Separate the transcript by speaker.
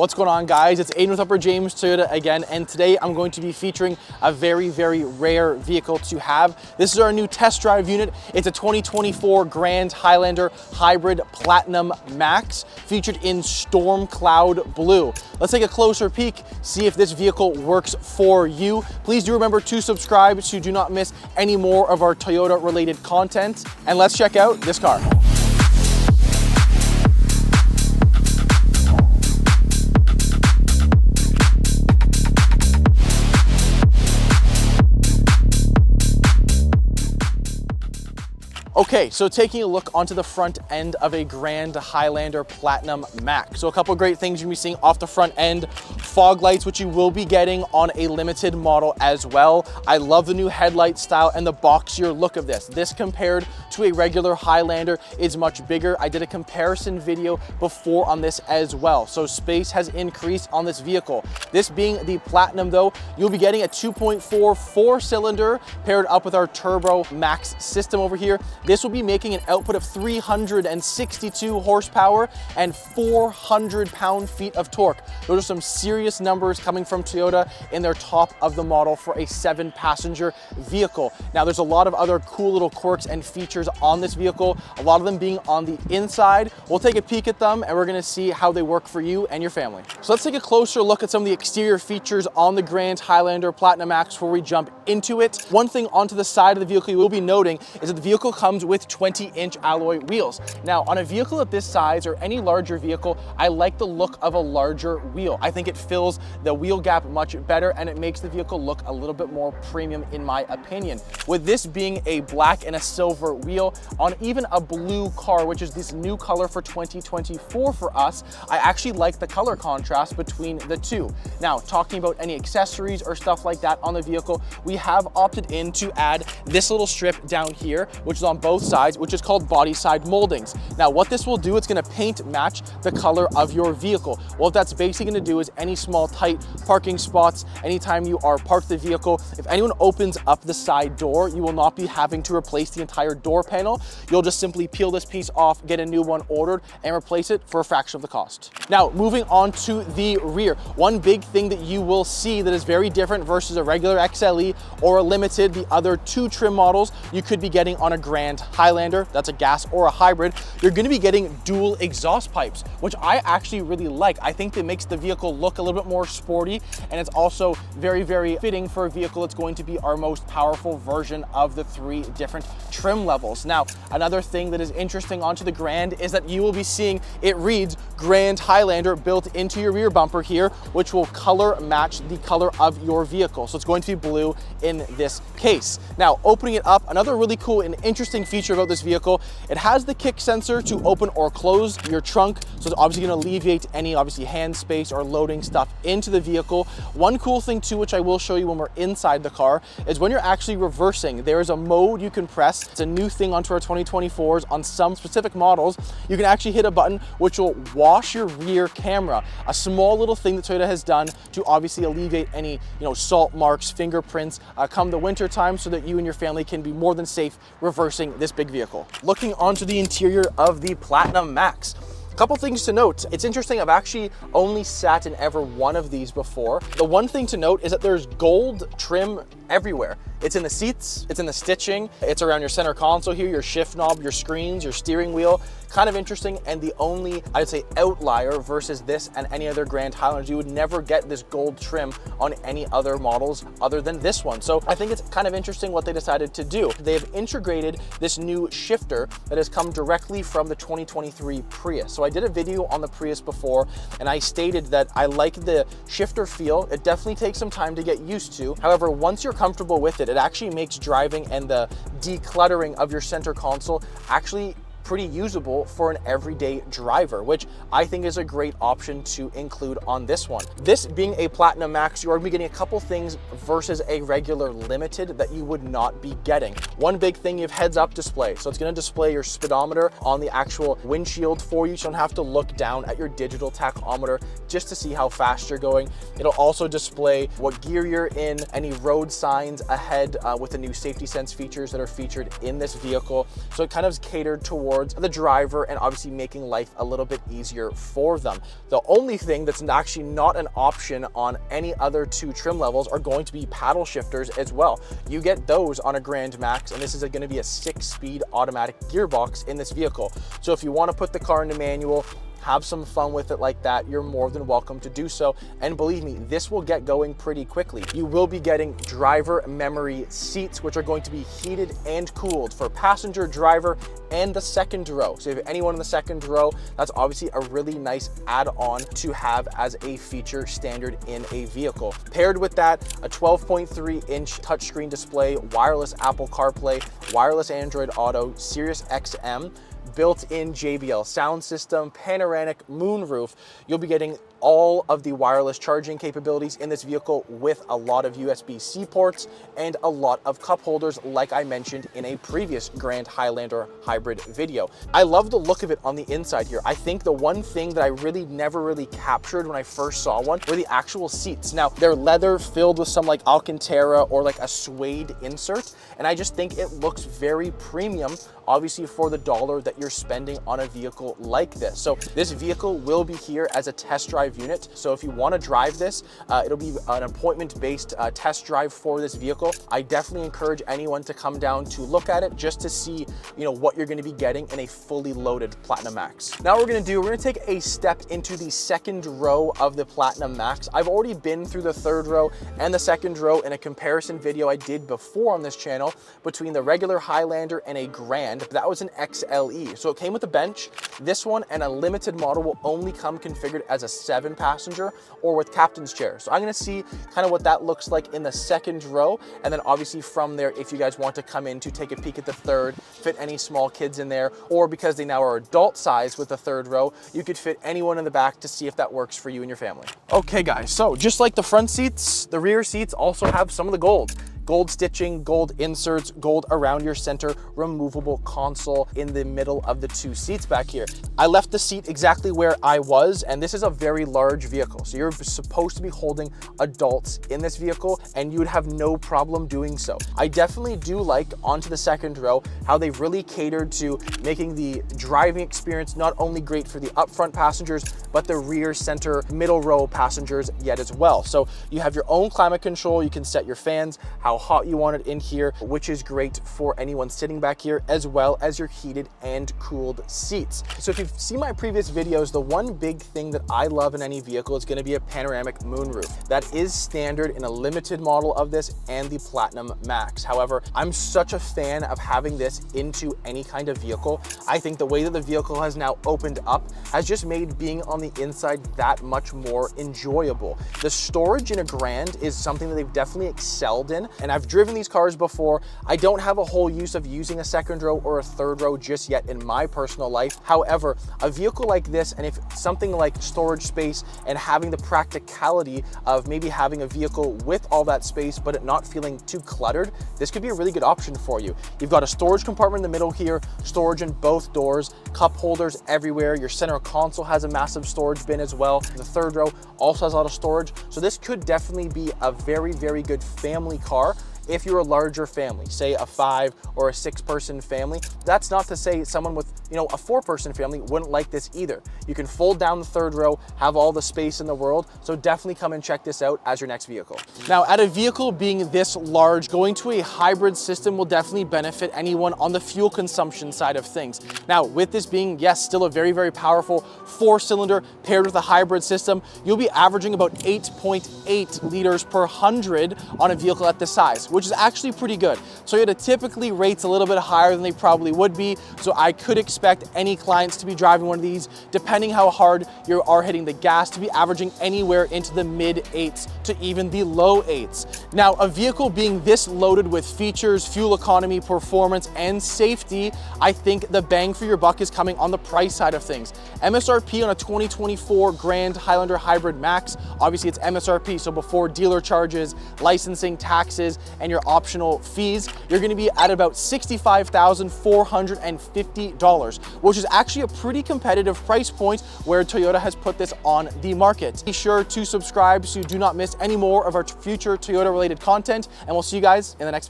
Speaker 1: What's going on, guys? It's Aiden with Upper James Toyota again, and today I'm going to be featuring a very rare vehicle to have. This is our new test drive unit. It's a 2024 Grand Highlander Hybrid Platinum Max, featured in Storm Cloud Blue. Let's take a closer peek, see if this vehicle works for you. Please do remember to subscribe so you do not miss any more of our Toyota related content. And let's check out this car. Okay, so taking a look onto the front end of a Grand Highlander Platinum Max. So a couple of great things you're gonna be seeing off the front end. Fog lights, which you will be getting on a limited model as well. I love the new headlight style and the boxier look of this. This compared to a regular Highlander is much bigger. I did a comparison video before on this as well. So space has increased on this vehicle. This being the Platinum though, you'll be getting a 2.4 4-cylinder paired up with our Turbo Max system over here. This will be making an output of 362 horsepower and 400 pound-feet of torque. Those are some serious numbers coming from Toyota in their top of the model for a 7-passenger vehicle. Now, there's a lot of other cool little quirks and features on this vehicle, a lot of them being on the inside. We'll take a peek at them and we're gonna see how they work for you and your family. So let's take a closer look at some of the exterior features on the Grand Highlander Platinum Max before we jump into it. One thing onto the side of the vehicle you will be noting is that the vehicle comes with 20-inch alloy wheels. Now, on a vehicle of this size or any larger vehicle, I like the look of a larger wheel. I think it fills the wheel gap much better and it makes the vehicle look a little bit more premium in my opinion. With this being a black and a silver wheel on even a blue car, which is this new color for 2024 for us, I actually like the color contrast between the two. Now, talking about any accessories or stuff like that on the vehicle, we have opted in to add this little strip down here, which is on both sides, which is called body side moldings. Now, what this will do, it's gonna paint match the color of your vehicle. What that's basically gonna do is any small tight parking spots, anytime you are parked the vehicle, if anyone opens up the side door, you will not be having to replace the entire door panel. You'll just simply peel this piece off, get a new one ordered, and replace it for a fraction of the cost. Now, moving on to the rear, one big thing that you will see that is very different versus a regular XLE or a Limited, the other two trim models you could be getting on a Grand Highlander, that's a gas or a hybrid, you're gonna be getting dual exhaust pipes, which I actually really like. I think that makes the vehicle look a little bit more sporty, and it's also very fitting for a vehicle that's going to be our most powerful version of the 3 different trim levels. Now, another thing that is interesting onto the Grand is that you will be seeing it reads Grand Highlander built into your rear bumper here, which will color match the color of your vehicle. So it's going to be blue in this case. Now, opening it up, another really cool and interesting feature about this vehicle, it has the kick sensor to open or close your trunk, so it's obviously going to alleviate any hand space or loading stuff into the vehicle. One cool thing too, which I will show you when we're inside the car, is when you're actually reversing, there is a mode you can press. It's a new thing onto our 2024s. On some specific models, you can actually hit a button which will wash your rear camera. A small little thing that Toyota has done to obviously alleviate any salt marks, fingerprints come the winter time, so that you and your family can be more than safe reversing this big vehicle. Looking onto the interior of the Platinum Max, a couple things to note. It's interesting, I've actually only sat in ever one of these before. The one thing to note is that there's gold trim everywhere. It's in the seats, it's in the stitching, it's around your center console here, your shift knob, your screens, your steering wheel. Kind of interesting, and the only, I'd say, outlier versus this and any other Grand Highlanders, you would never get this gold trim on any other models other than this one. So I think it's kind of interesting what they decided to do. They've integrated this new shifter that has come directly from the 2023 Prius. So I did a video on the Prius before, and I stated that I like the shifter feel. It definitely takes some time to get used to. However, once you're comfortable with it, it actually makes driving and the decluttering of your center console actually pretty usable for an everyday driver, which I think is a great option to include on this one. This being a Platinum Max, you are going to be getting a couple things versus a regular Limited that you would not be getting. One big thing, you have heads-up display. So it's going to display your speedometer on the actual windshield for you. So you don't have to look down at your digital tachometer just to see how fast you're going. It'll also display what gear you're in, any road signs ahead with the new safety sense features that are featured in this vehicle. So it kind of is catered towards towards the driver and obviously making life a little bit easier for them. The only thing that's actually not an option on any other two trim levels are going to be paddle shifters as well. You get those on a Grand Max, and this is going to be a 6-speed automatic gearbox in this vehicle. So if you want to put the car into manual, have some fun with it like that, you're more than welcome to do so. And believe me, this will get going pretty quickly. You will be getting driver memory seats, which are going to be heated and cooled for passenger, driver, and the second row. So if you have anyone in the second row, that's obviously a really nice add-on to have as a feature standard in a vehicle. Paired with that, a 12.3-inch touchscreen display, wireless Apple CarPlay, wireless Android Auto, Sirius XM, built-in JBL sound system, panoramic moonroof. You'll be getting all of the wireless charging capabilities in this vehicle with a lot of USB-C ports and a lot of cup holders, like I mentioned in a previous Grand Highlander hybrid video. I love the look of it on the inside here. I think the one thing that I never really captured when I first saw one were the actual seats. Now, they're leather filled with some like Alcantara or like a suede insert, and I just think it looks very premium, obviously for the dollar that you're spending on a vehicle like this. So this vehicle will be here as a test drive unit. So if you want to drive this, it'll be an appointment-based test drive for this vehicle. I definitely encourage anyone to come down to look at it just to see, you know, what you're going to be getting in a fully loaded Platinum Max. Now what we're going to take a step into the second row of the Platinum Max. I've already been through the third row and the second row in a comparison video I did before on this channel between the regular Highlander and a Grand. That was an XLE. So it came with a bench. This one and a limited model will only come configured as a 7-passenger or with captain's chair. So I'm going to see kind of what that looks like in the second row. And then obviously from there, if you guys want to come in to take a peek at the third, fit any small kids in there, or because they now are adult size with the third row, you could fit anyone in the back to see if that works for you and your family. Okay guys, so just like the front seats, the rear seats also have some of the gold. Gold stitching, gold inserts, gold around your center, removable console in the middle of the two seats back here. I left the seat exactly where I was, and this is a very large vehicle. So you're supposed to be holding adults in this vehicle, and you would have no problem doing so. I definitely do like, onto the second row, how they've really catered to making the driving experience not only great for the upfront passengers, but the rear, center, middle row passengers yet as well. So you have your own climate control. You can set your fans, how hot you want it in here, which is great for anyone sitting back here, as well as your heated and cooled seats. So if you've seen my previous videos, the one big thing that I love in any vehicle is going to be a panoramic moonroof. That is standard in a limited model of this and the Platinum Max. However, I'm such a fan of having this into any kind of vehicle. I think the way that the vehicle has now opened up has just made being on the inside that much more enjoyable. The storage in a Grand is something that they've definitely excelled in, and I've driven these cars before. I don't have a whole use of using a second row or a third row just yet in my personal life. However, a vehicle like this, and if something like storage space and having the practicality of maybe having a vehicle with all that space, but it not feeling too cluttered, this could be a really good option for you. You've got a storage compartment in the middle here, storage in both doors, cup holders everywhere. Your center console has a massive storage bin as well. The third row also has a lot of storage. So this could definitely be a very, very good family car if you're a larger family, say a 5 or a 6-person family. That's not to say someone with, you know, a 4-person family wouldn't like this either. You can fold down the third row, have all the space in the world, so definitely come and check this out as your next vehicle. Now, at a vehicle being this large, going to a hybrid system will definitely benefit anyone on the fuel consumption side of things. Now, with this being, yes, still a very, very powerful 4-cylinder paired with a hybrid system, you'll be averaging about 8.8 liters per 100 on a vehicle at this size, which is actually pretty good. Toyota typically rates a little bit higher than they probably would be, so I could expect any clients to be driving one of these, depending how hard you are hitting the gas, to be averaging anywhere into the mid-8s to even the low 8s. Now, a vehicle being this loaded with features, fuel economy, performance, and safety, I think the bang for your buck is coming on the price side of things. MSRP on a 2024 Grand Highlander Hybrid Max, obviously it's MSRP, so before dealer charges, licensing, taxes, and your optional fees, you're going to be at about $65,450, which is actually a pretty competitive price point where Toyota has put this on the market. Be sure to subscribe so you do not miss any more of our future Toyota related content, and we'll see you guys in the next video.